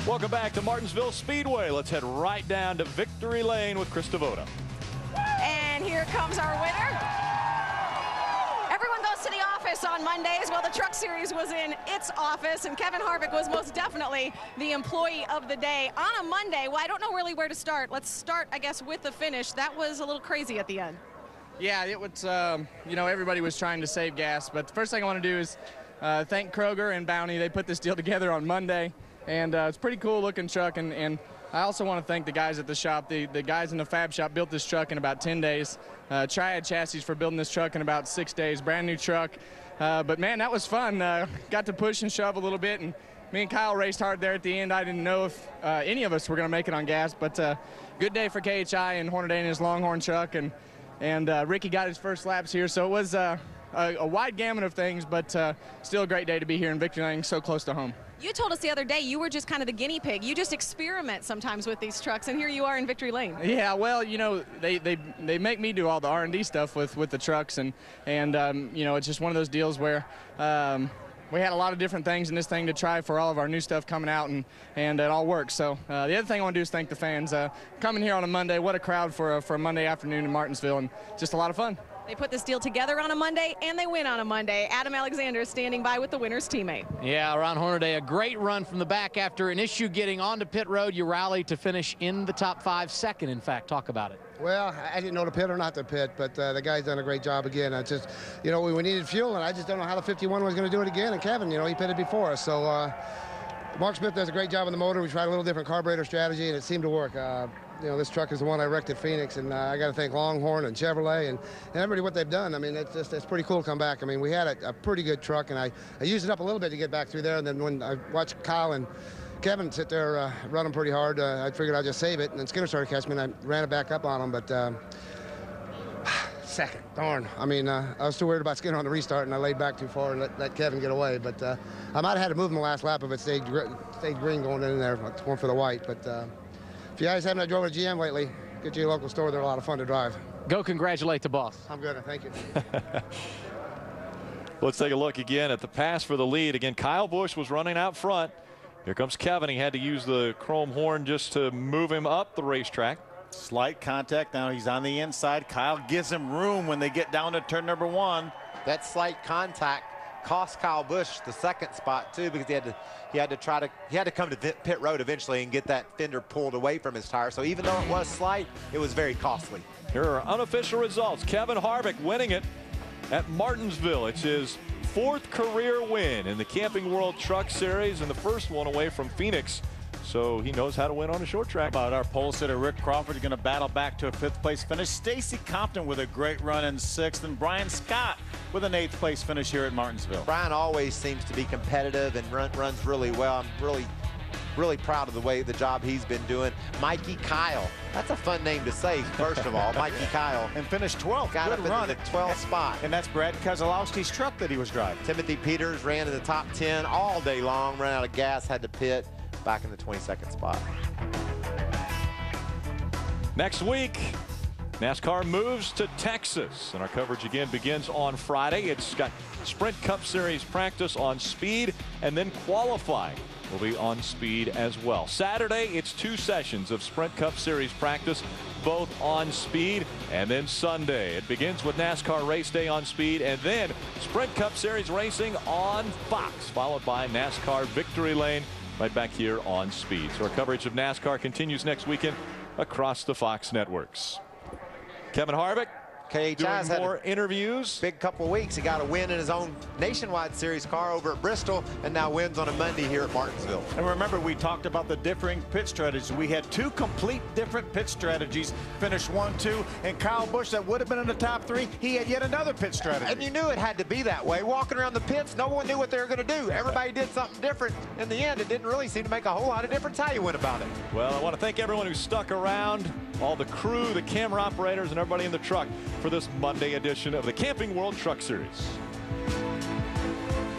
Welcome back to Martinsville Speedway. Let's head right down to Victory Lane with Chris Devoto. And here comes our winner. Everyone goes to the office on Mondays. Well, the Truck Series was in its office, and Kevin Harvick was most definitely the employee of the day. On a Monday, well, I don't know really where to start. Let's start, I guess, with the finish. That was a little crazy at the end. Yeah, it was, you know, everybody was trying to save gas. But the first thing I want to do is thank Kroger and Bounty. They put this deal together on Monday. And it's a pretty cool looking truck, and I also want to thank the guys at the shop. The guys in the fab shop built this truck in about 10 days. Triad Chassis for building this truck in about 6 days. Brand new truck. But man, that was fun. Got to push and shove a little bit, and me and Kyle raced hard there at the end. I didn't know if any of us were going to make it on gas, but good day for KHI and Hornaday and his Longhorn truck, and Ricky got his first laps here. So it was a wide gamut of things, but still a great day to be here in Victory Lane, so close to home. You told us the other day you were just kind of the guinea pig. You just experiment sometimes with these trucks, and here you are in Victory Lane. Yeah, well, you know, they make me do all the R&D stuff with the trucks, and you know, it's just one of those deals where we had a lot of different things in this thing to try for all of our new stuff coming out, and it all works. So the other thing I want to do is thank the fans. Coming here on a Monday, what a crowd for a Monday afternoon in Martinsville, and just a lot of fun. They put this deal together on a Monday, and they win on a Monday. Adam Alexander is standing by with the winner's teammate. Yeah, Ron Hornaday, a great run from the back after an issue getting onto pit road. You rallied to finish in the top 5, second, in fact. Talk about it. Well, I didn't know to pit or not to pit, but the guy's done a great job again. I just, you know, we needed fuel, and I just don't know how the 51 was going to do it again. And Kevin, you know, he pitted before us. So Mark Smith does a great job on the motor. We tried a little different carburetor strategy, and it seemed to work. You know, this truck is the one I wrecked at Phoenix, and I got to thank Longhorn and Chevrolet and everybody what they've done. I mean, it's pretty cool to come back. I mean, we had a pretty good truck, and I used it up a little bit to get back through there, and then when I watched Kyle and Kevin sit there running pretty hard, I figured I'd just save it, and then Skinner started catching me, and I ran it back up on him, but second, darn. I mean, I was too worried about Skinner on the restart, and I laid back too far and let Kevin get away, but I might have had to move in the last lap if it stayed green going in there, going for the white, but if you guys haven't drove a GM lately, get you a local store. They're a lot of fun to drive. Go congratulate the boss. I'm good. Thank you. Let's take a look again at the pass for the lead. Again, Kyle Busch was running out front. Here comes Kevin. He had to use the chrome horn just to move him up the racetrack. Slight contact. Now he's on the inside. Kyle gives him room when they get down to turn number 1. That slight contact cost Kyle Busch the second spot too, because he had to come to pit road eventually and get that fender pulled away from his tire. So even though it was slight, it was very costly. Here are unofficial results. Kevin Harvick winning it at Martinsville. It's his 4th career win in the Camping World Truck Series, and the first one away from Phoenix. So he knows how to win on a short track. About our pole sitter Rick Crawford is going to battle back to a 5th place finish. Stacy Compton with a great run in 6th, and Brian Scott with an 8th place finish here at Martinsville. Brian always seems to be competitive and runs really well. I'm really proud of the job he's been doing. Mikey Kyle, that's a fun name to say, first of all. Mikey Kyle. And finished 12th. Got Good up run into the 12th spot. And that's Brad Keselowski's truck that he was driving. Timothy Peters ran in the top 10 all day long, ran out of gas, had to pit, back in the 22nd spot. Next week, NASCAR moves to Texas, and our coverage again begins on Friday. It's got Sprint Cup Series practice on speed, and then qualifying will be on speed as well. Saturday, it's 2 sessions of Sprint Cup Series practice, both on speed, and then Sunday it begins with NASCAR race day on speed, and then Sprint Cup Series racing on Fox, followed by NASCAR Victory Lane right back here on speed. So our coverage of NASCAR continues next weekend across the Fox networks. Kevin Harvick KHI's doing more interviews. Big couple of weeks. He got a win in his own nationwide series car over at Bristol, and now wins on a Monday here at Martinsville. And remember, we talked about the differing pit strategies. We had 2 complete different pit strategies. Finished 1, 2, and Kyle Busch, that would have been in the top 3. He had yet another pit strategy. And you knew it had to be that way. Walking around the pits, no one knew what they were going to do. Everybody did something different. In the end, it didn't really seem to make a whole lot of difference how you went about it. Well, I want to thank everyone who stuck around, all the crew, the camera operators, and everybody in the truck for this Monday edition of the Camping World Truck Series.